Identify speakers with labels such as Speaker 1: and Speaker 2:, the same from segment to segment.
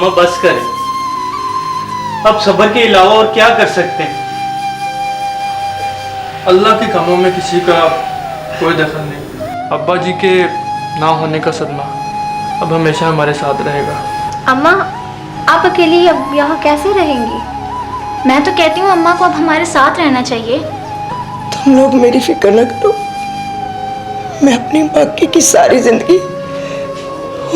Speaker 1: अम्मा बस करें, अब सब्र के अलावा और क्या कर सकते हैं।
Speaker 2: अल्लाह के कामों में किसी का कोई दखल नहीं। अब्बा जी के ना होने का सदमा अब हमेशा हमारे साथ रहेगा।
Speaker 3: अम्मा, आप अकेली अब यहाँ कैसे रहेंगी? मैं तो कहती हूँ अम्मा को अब हमारे साथ रहना चाहिए।
Speaker 4: तुम लोग मेरी फिक्र न करो, मैं अपनी बाकी की सारी जिंदगी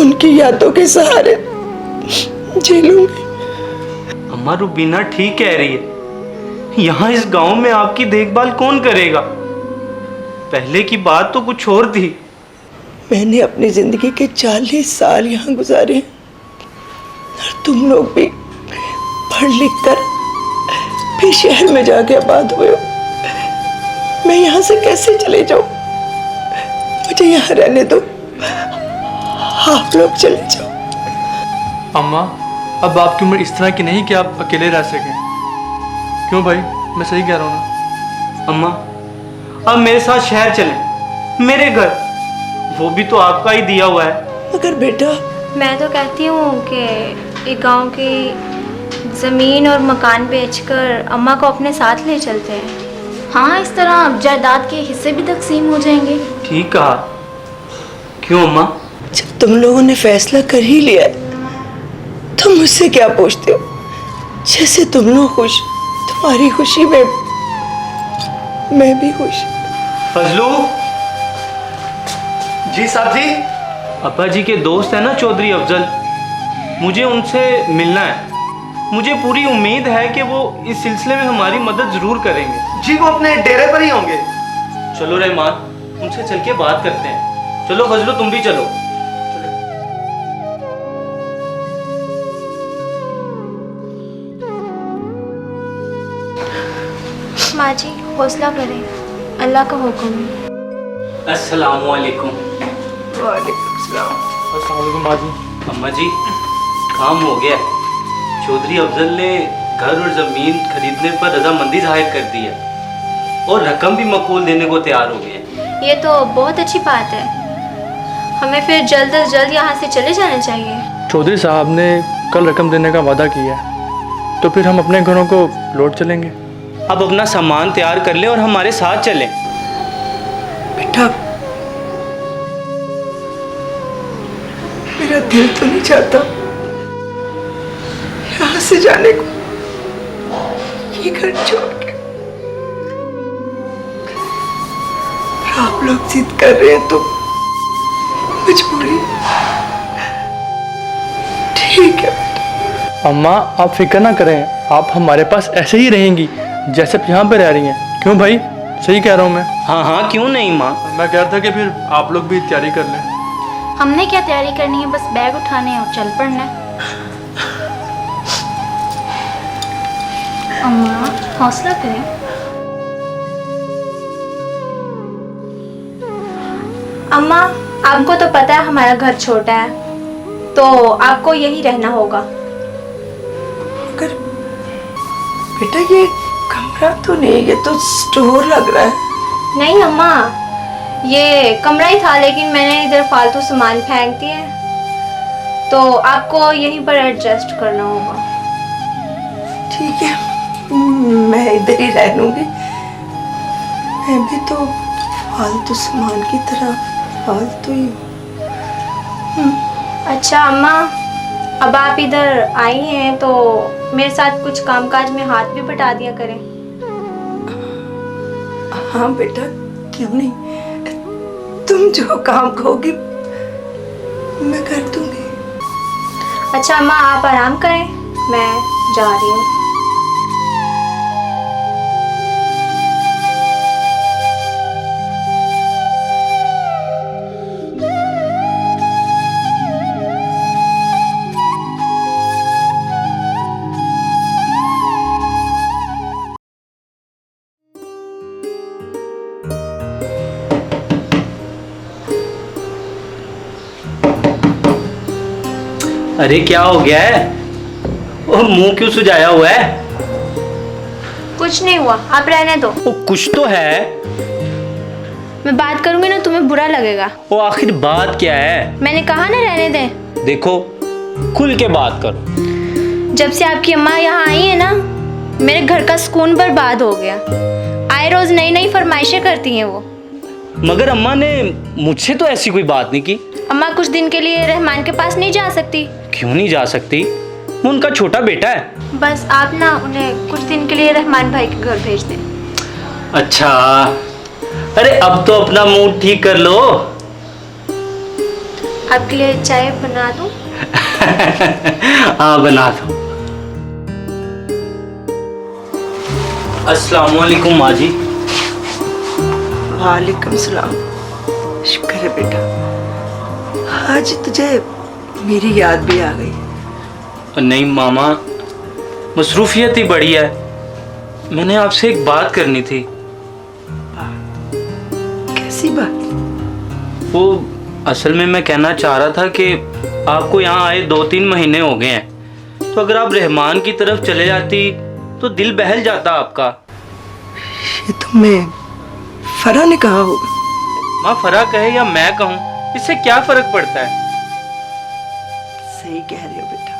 Speaker 4: उनकी यादों के सहारे जी लूंगी।
Speaker 1: अम्मा रुबीना ठीक कह रही है, यहाँ इस गांव में आपकी देखभाल कौन करेगा? पहले की बात तो कुछ और थी।
Speaker 4: मैंने अपनी जिंदगी के 40 साल यहाँ गुजारे हैं और तुम लोग भी पढ़ लिख कर फिर शहर में जाके आबाद हुए हो। मैं यहाँ से कैसे चले जाऊं? मुझे यहाँ रहने दो, आप लोग चले जाओ।
Speaker 2: अम्मा, अब आपकी उम्र इस तरह की नहीं कि आप अकेले रह सकें। क्यों भाई, मैं सही कह रहा हूँ ना?
Speaker 1: अम्मा अब मेरे साथ शहर चलें, मेरे घर, वो भी तो आपका ही दिया हुआ है।
Speaker 4: मगर बेटा,
Speaker 3: मैं तो कहती हूँ कि एक गांव की ज़मीन और मकान बेचकर अम्मा को अपने साथ ले चलते हैं। हाँ, इस तरह जायदाद के हिस्से भी तकसीम हो जाएंगे।
Speaker 1: ठीक कहा। क्यों अम्मा?
Speaker 4: जब तुम लोगों ने फैसला कर ही लिया है तो मुझसे क्या पूछते हो? जैसे तुम लोग खुश, तुम्हारी खुशी में मैं भी खुश।
Speaker 1: फजलू
Speaker 2: जी साहब जी।
Speaker 1: अब्बा जी के दोस्त है ना चौधरी अफजल, मुझे उनसे मिलना है। मुझे पूरी उम्मीद है कि वो इस सिलसिले में हमारी मदद जरूर करेंगे।
Speaker 2: जी वो अपने डेरे पर ही होंगे।
Speaker 1: चलो रहमान, उनसे चल के बात करते हैं। चलो फजलू, तुम भी चलो।
Speaker 3: माँ जी, हौसला करें, अल्लाह का हुक्म है।
Speaker 1: अस्सलाम वालेकुम।
Speaker 4: वालेकुम सलाम।
Speaker 2: अस्सलाम वालेकुम माँ जी।
Speaker 1: अम्मा जी, काम हो गया। चौधरी अफजल ने घर और ज़मीन खरीदने पर रजामंदी जाहिर कर दी है और रकम भी मकबूल देने को तैयार हो गए।
Speaker 3: ये तो बहुत अच्छी बात है। हमें फिर जल्द अज जल्द यहाँ से चले जाना चाहिए।
Speaker 2: चौधरी साहब ने कल रकम देने का वादा किया है, तो फिर हम अपने घरों को लौट चलेंगे।
Speaker 1: अब अपना सामान तैयार कर ले और हमारे साथ चलें।
Speaker 4: बेटा, मेरा दिल तो नहीं चाहता यहाँ से जाने को, ये घर छोड़ के। पर आप लोग जिद कर रहे हैं तो मजबूरी। ठीक है बेटा।
Speaker 2: अम्मा, आप फिक्र ना करें, आप हमारे पास ऐसे ही रहेंगी जैसे आप यहाँ पे रह रही हैं। क्यों भाई, सही कह रहा हूँ मैं?
Speaker 1: हाँ हाँ, क्यों नहीं माँ।
Speaker 2: मैं कह रहा था कि फिर आप लोग भी तैयारी कर लें।
Speaker 3: हमने क्या तैयारी करनी है, बस बैग उठाने और चल पड़ना है। अम्मा, हौसला करें। अम्मा, आपको तो पता है हमारा घर छोटा है, तो आपको यही रहना होगा।
Speaker 4: मगर बेटा, ये कमरा तो नहीं, ये तो स्टोर लग रहा है।
Speaker 3: नहीं अम्मा, ये कमरा ही था, लेकिन मैंने इधर फालतू सामान फेंक दिया है, तो आपको यहीं पर एडजस्ट करना होगा।
Speaker 4: ठीक है, मैं इधर ही रह लूंगी। मैं भी तो फालतू सामान की तरह फालतू ही हूँ।
Speaker 3: अच्छा अम्मा, अब आप इधर आई हैं तो मेरे साथ कुछ कामकाज में हाथ भी बटा दिया करें।
Speaker 4: हाँ बेटा, क्यों नहीं, तुम जो काम कहोगी मैं कर दूंगी।
Speaker 3: अच्छा अम्मा, आप आराम करें, मैं जा रही हूँ।
Speaker 1: अरे क्या हो गया है? और मुंह क्यों सुजाया हुआ है?
Speaker 3: कुछ नहीं हुआ, आप रहने दो।
Speaker 1: वो कुछ तो है।
Speaker 3: मैं बात करूंगी ना, तुम्हें बुरा लगेगा।
Speaker 1: वो आखिर बात क्या है?
Speaker 3: मैंने कहा ना रहने दें।
Speaker 1: देखो, खुल के बात करो।
Speaker 3: जब से आपकी अम्मा यहाँ आई है ना, मेरे घर का सुकून बर्बाद हो गया। आए रोज नई नई फरमाइशें करती हैं वो।
Speaker 1: मगर अम्मा ने मुझसे तो ऐसी कोई बात नहीं की।
Speaker 3: अम्मा कुछ दिन के लिए रहमान के पास नहीं जा सकती?
Speaker 1: क्यों नहीं जा सकती? वो उनका छोटा बेटा है।
Speaker 3: बस आप ना उन्हें कुछ दिन के लिए रहमान भाई के घर भेज दें।
Speaker 1: अच्छा, अरे अब तो अपना मूड ठीक कर लो।
Speaker 3: आपके लिए चाय बना दूं?
Speaker 1: हाँ बना दो। अस्सलाम वालेकुम माँ जी।
Speaker 4: वालेकुम सलाम। शुक्र है बेटा, आज तुझे मेरी याद भी आ गई।
Speaker 1: नहीं मामा, मसरूफियत ही बड़ी है। मैंने आपसे एक बात करनी थी।
Speaker 4: कैसी बात?
Speaker 1: वो असल में मैं कहना चाह रहा था कि आपको यहाँ आए 2-3 महीने हो गए हैं, तो अगर आप रहमान की तरफ चले जाती तो दिल बहल जाता आपका।
Speaker 4: ये तुम्हें फरा ने कहा होगा।
Speaker 1: माँ फरा कहे या मैं कहूँ, इससे क्या फर्क पड़ता है?
Speaker 4: सही कह रहे हो बेटा,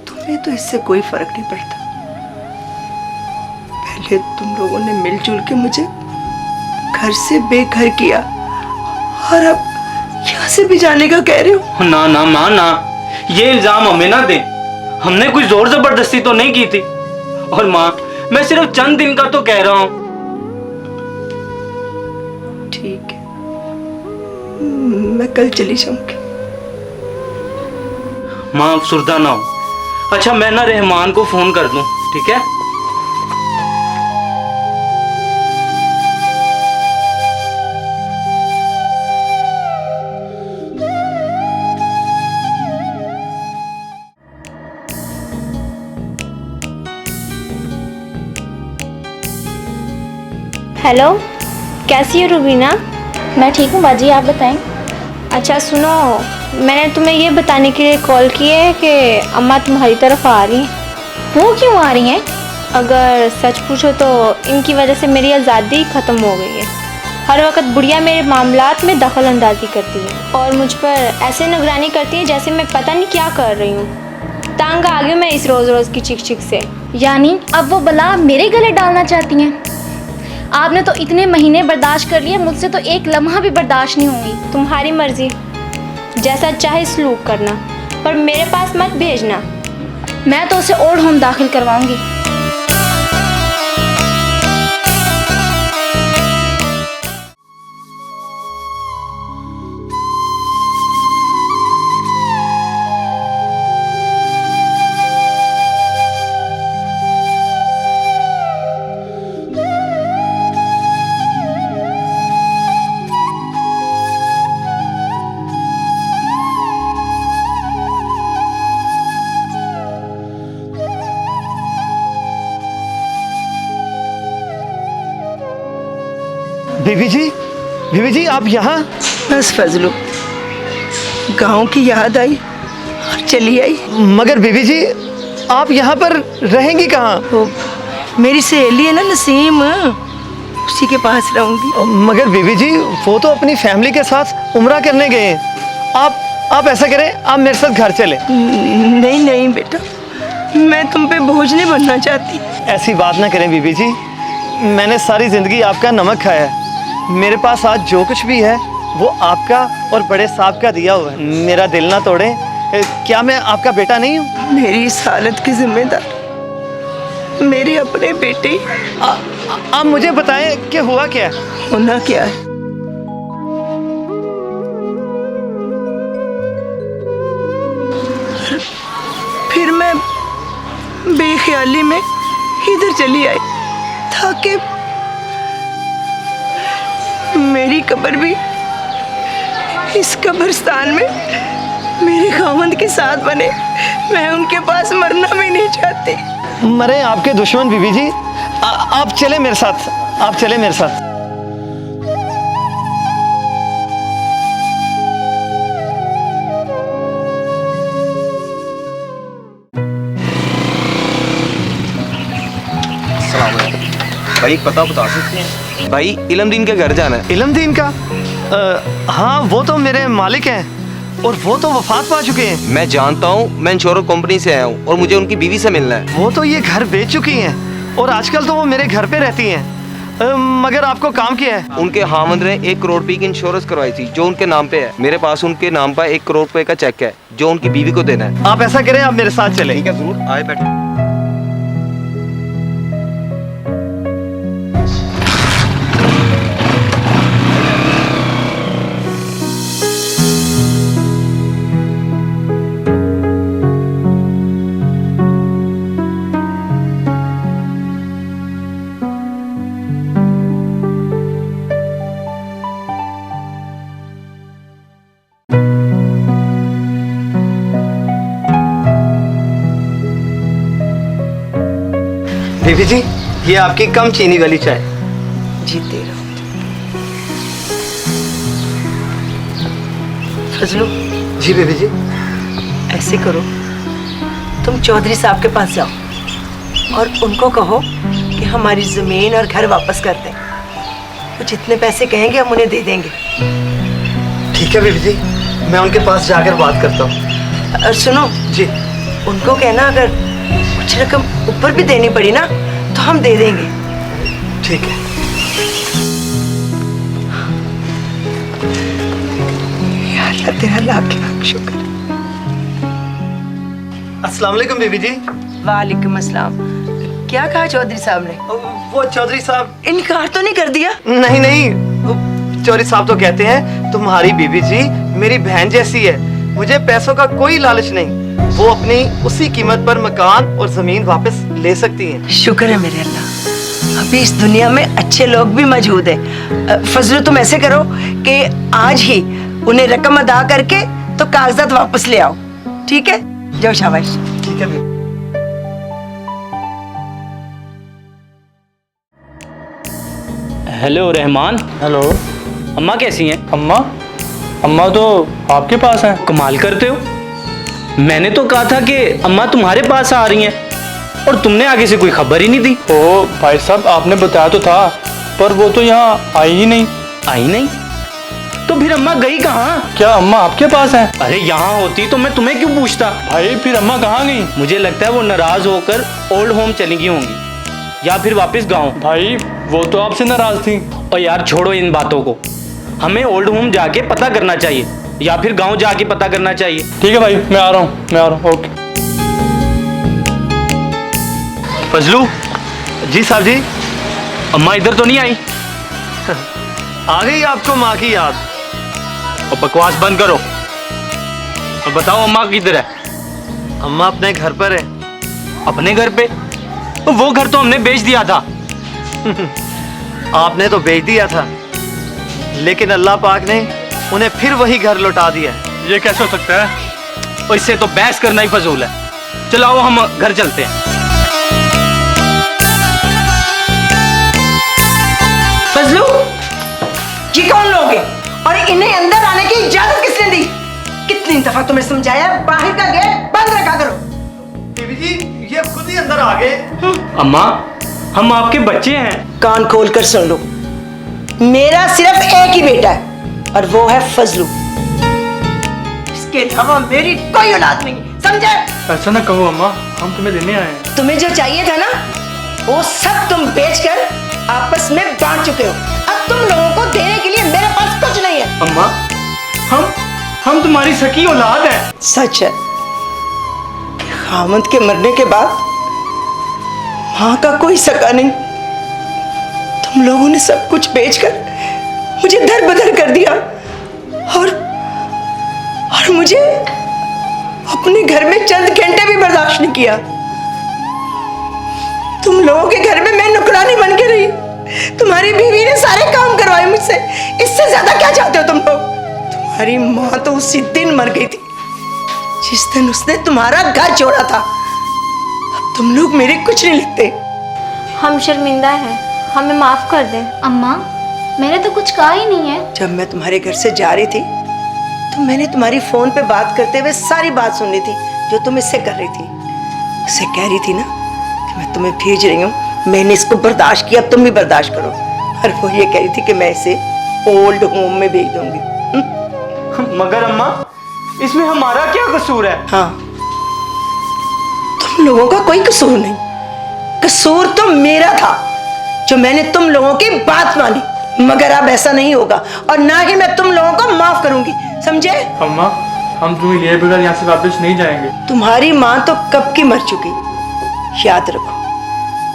Speaker 4: तुम्हें तो इससे कोई फर्क नहीं पड़ता। पहले तुम लोगों ने मिलजुल के मुझे घर से बेघर किया, और अब यहाँ से भी जाने का कह रहे हो।
Speaker 1: ना ना माँ ना, ये इल्जाम हमें ना दें। हमने कोई जोर जबरदस्ती तो नहीं की थी। और माँ, मैं सिर्फ चंद दिन का तो कह रहा हूँ।
Speaker 4: ठीक है, मैं कल चली जाऊंगी।
Speaker 1: माँ अफसुर्दा ना हो। अच्छा, मैं ना रहमान को फोन कर दूं, ठीक है?
Speaker 3: हेलो, कैसी हो रुबीना?
Speaker 5: मैं ठीक हूँ बाजी, आप बताएं।
Speaker 3: अच्छा सुनो, मैंने तुम्हें ये बताने के लिए कॉल की है कि अम्मा तुम्हारी तरफ आ रही हैं।
Speaker 5: वो क्यों आ रही हैं?
Speaker 3: अगर सच पूछो तो इनकी वजह से मेरी आज़ादी ख़त्म हो गई है। हर वक्त बुढ़िया मेरे मामलात में दखल अंदाजी करती है और मुझ पर ऐसे निगरानी करती है जैसे मैं पता नहीं क्या कर रही हूँ। तंग आ गई मैं इस रोज़ रोज़ की चिक चिक से।
Speaker 5: यानी अब वो बला मेरे गले डालना चाहती हैं? आपने तो इतने महीने बर्दाश्त कर लिए, मुझसे तो एक लम्हा भी बर्दाश्त नहीं होगी।
Speaker 3: तुम्हारी मर्जी, जैसा चाहे सलूक करना, पर मेरे पास मत भेजना।
Speaker 5: मैं तो उसे ओल्ड होम दाखिल करवाऊंगी।
Speaker 6: बीबी जी आप यहाँ?
Speaker 4: बस फजलू, गांव की याद आई और चली आई।
Speaker 6: मगर बीबी जी आप यहाँ पर रहेंगी कहाँ?
Speaker 4: वो मेरी सहेली है ना नसीम, उसी के पास रहूंगी।
Speaker 6: मगर बीबी जी वो तो अपनी फैमिली के साथ उम्रा करने गए हैं। आप ऐसा करें, आप मेरे साथ घर चलें।
Speaker 4: नहीं नहीं बेटा, मैं तुम पे बोझ नहीं बनना चाहती।
Speaker 6: ऐसी बात ना करें बीबी जी, मैंने सारी ज़िंदगी आपका नमक खाया है। मेरे पास आज जो कुछ भी है वो आपका और बड़े साहब का दिया हुआ है। मेरा दिल ना तोड़ें, क्या मैं आपका बेटा नहीं हूँ?
Speaker 4: मेरी इस हालत की जिम्मेदार मेरे अपने बेटे।
Speaker 6: आप मुझे बताएं कि हुआ क्या है?
Speaker 4: होना क्या है? फिर मैं बेख्याली में इधर चली आई ताकि मेरी कब्र भी इस कब्रिस्तान में मेरे खामंद के साथ बने। मैं उनके पास मरना भी नहीं चाहती।
Speaker 6: मरे आपके दुश्मन बीबी जी। आप चले मेरे साथ, आप चले मेरे साथ।
Speaker 7: भाई एक पता बता सकते हैं? भाई इलमदीन के घर जाना है।
Speaker 6: इलमदीन का? हाँ वो तो मेरे मालिक हैं, और वो तो वफात पा चुके हैं।
Speaker 7: मैं जानता हूँ, मैं इंश्योरेंस कंपनी से आया हूँ और मुझे उनकी बीवी से मिलना है।
Speaker 6: वो तो ये घर बेच चुकी हैं और आजकल तो वो मेरे घर पे रहती हैं। मगर आपको काम क्या है?
Speaker 7: उनके हामद ने 1 करोड़ रुपए की इंश्योरेंस करवाई थी जो उनके नाम पे है। मेरे पास उनके नाम पर 1 करोड़ रुपए का चेक है जो उनकी बीवी को देना है।
Speaker 6: आप ऐसा करें, आप मेरे साथ चलें।
Speaker 7: ठीक है, जरूर आए बैठे।
Speaker 6: बीबी जी, ये आपकी कम चीनी वाली चाय।
Speaker 4: जीते रहो। फजलू,
Speaker 6: जी बीबी जी।
Speaker 4: ऐसे करो, तुम चौधरी साहब के पास जाओ और उनको कहो कि हमारी ज़मीन और घर वापस कर दें। वो जितने पैसे कहेंगे हम उन्हें दे देंगे।
Speaker 6: ठीक है बीबी जी, मैं उनके पास जाकर बात करता हूँ।
Speaker 4: और सुनो
Speaker 6: जी।
Speaker 4: उनको कहना अगर कुछ रकम ऊपर भी देनी पड़ी ना तो हम दे देंगे।
Speaker 6: ठीक है।
Speaker 4: या अल्लाह तेरा लाख लाख शुक्र।
Speaker 6: अस्सलाम वालेकुम बीबी जी।
Speaker 4: वालेकुम अस्सलाम। क्या कहा चौधरी साहब ने?
Speaker 6: वो चौधरी साहब
Speaker 4: इनकार तो नहीं कर दिया?
Speaker 6: नहीं नहीं, वो चौधरी साहब तो कहते हैं तुम्हारी बीबी जी मेरी बहन जैसी है, मुझे पैसों का कोई लालच नहीं, वो अपनी उसी कीमत पर मकान और जमीन वापस ले सकती हैं।
Speaker 4: शुक्र है मेरे अल्लाह, अभी इस दुनिया में अच्छे लोग भी मौजूद हैं। फजलू तुम ऐसे करो कि आज ही उन्हें रकम अदा करके तो कागजात वापस ले आओ। ठीक है, जाओ शाबाश।
Speaker 6: ठीक है बीबी।
Speaker 1: हेलो रहमान।
Speaker 2: हेलो।
Speaker 1: अम्मा कैसी हैं?
Speaker 2: अम्मा? अम्मा तो आपके पास हैं।
Speaker 1: कमाल करते हो, मैंने तो कहा था कि अम्मा तुम्हारे पास आ रही हैं और तुमने आगे से कोई खबर ही नहीं दी।
Speaker 2: ओ भाई साहब, आपने बताया तो था, पर वो तो यहाँ आई ही नहीं।
Speaker 1: आई नहीं? तो फिर अम्मा गई कहाँ?
Speaker 2: क्या अम्मा आपके पास हैं?
Speaker 1: अरे यहाँ होती तो मैं तुम्हें क्यों पूछता?
Speaker 2: भाई फिर अम्मा कहाँ गई?
Speaker 1: मुझे लगता है वो नाराज होकर ओल्ड होम चली गई होंगी या फिर वापस गाँव।
Speaker 2: भाई वो तो आपसे नाराज थी।
Speaker 1: और यार छोड़ो इन बातों को, हमें ओल्ड होम जाके पता करना चाहिए या फिर गांव जाके पता करना चाहिए।
Speaker 2: ठीक है भाई, मैं आ रहा हूँ। ओके।
Speaker 6: फजलू जी। साहब जी।
Speaker 1: अम्मा इधर तो नहीं आई?
Speaker 6: आ गई आपको माँ की याद?
Speaker 1: और बकवास बंद करो और बताओ अम्मा किधर है?
Speaker 6: अम्मा अपने घर पर है।
Speaker 1: अपने घर पे? तो वो घर तो हमने बेच दिया था।
Speaker 6: आपने तो बेच दिया था, लेकिन अल्लाह पाक ने उन्हें फिर वही घर लौटा दिया है।
Speaker 2: ये कैसे हो सकता है?
Speaker 1: और इससे तो बहस करना ही फजूल है। चलाओ हम घर चलते हैं।
Speaker 4: फजलू, ये कौन लोग हैं और इन्हें अंदर आने की इजाजत किसने दी? कितनी दफा तुम्हें समझाया बाहर का गेट बंद रखा करो।
Speaker 6: बीबी जी, ये खुद ही अंदर आ गए।
Speaker 1: अम्मा, हम आपके बच्चे हैं।
Speaker 4: कान खोल कर सुन लो, मेरा सिर्फ एक ही बेटा है और वो है फजलू। इसके अलावा मेरी कोई औलाद नहीं, समझे?
Speaker 2: ऐसा ना कहो अम्मा, हम तुम्हें लेने आए हैं।
Speaker 4: तुम्हें जो चाहिए था ना वो सब तुम बेचकर आपस में बांट चुके हो। अब तुम लोगों को देने के लिए मेरे पास कुछ नहीं है।
Speaker 1: अम्मा, हम तुम्हारी सकी औलाद हैं।
Speaker 4: सच है कि खामद के मरने के बाद माँ का कोई सका नहीं। तुम लोगों ने सब कुछ बेचकर मुझे दर बदर कर दिया और मुझे अपने घर में चंद घंटे भी बर्दाश्त नहीं किया। तुम लोगों के घर में मैं नुकरानी बन के रही, तुम्हारी बीवी ने सारे काम करवाए मुझसे। इससे ज्यादा क्या चाहते हो तुम लोग? तुम्हारी माँ तो उसी दिन मर गई थी जिस दिन उसने तुम्हारा घर छोड़ा था। अब तुम लोग मेरे कुछ नहीं लिखते।
Speaker 3: हम शर्मिंदा हैं, हमें माफ़ कर दें।
Speaker 5: अम्मा, मैंने तो कुछ कहा ही नहीं है।
Speaker 4: जब मैं तुम्हारे घर से जा रही थी तो मैंने तुम्हारी फोन पे बात करते हुए सारी बात सुनी थी जो तुम इससे कर रही थी। उसे कह रही थी ना कि मैं तुम्हें भेज रही हूँ, मैंने इसको बर्दाश्त किया, अब तुम भी बर्दाश्त करो। और वो ये कह रही थी कि मैं इसे ओल्ड होम में भेज दूंगी।
Speaker 1: मगर अम्मा,
Speaker 6: इसमें हमारा क्या कसूर है?
Speaker 4: हाँ, तुम लोगों का कोई कसूर नहीं, कसूर तो मेरा था जो मैंने तुम लोगों की बात मानी। मगर अब ऐसा नहीं होगा और ना ही मैं तुम लोगों को माफ करूंगी, समझे?
Speaker 2: अम्मा, हम तुम्हें लिए बगैर यहाँ से वापस नहीं जाएंगे।
Speaker 4: तुम्हारी माँ तो कब की मर चुकी। याद रखो,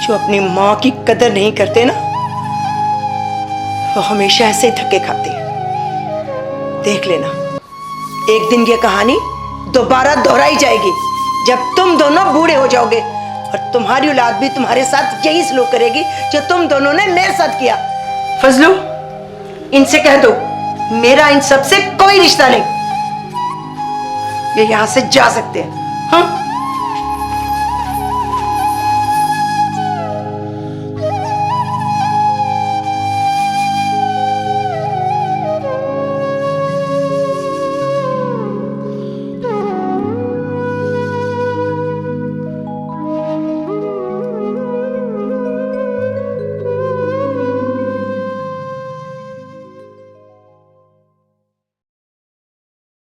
Speaker 4: जो अपनी माँ की कदर नहीं करते ना, वो हमेशा ऐसे ही धक्के खाते हैं। देख लेना, एक दिन ये कहानी दोबारा दोहराई जाएगी जब तुम दोनों बूढ़े हो जाओगे, और तुम्हारी औलाद भी तुम्हारे साथ यही सलूक करेगी जो तुम दोनों ने मेरे साथ किया। फजलू, इनसे कह दो मेरा इन सब से कोई रिश्ता नहीं, ये यहां से जा सकते हैं। हाँ?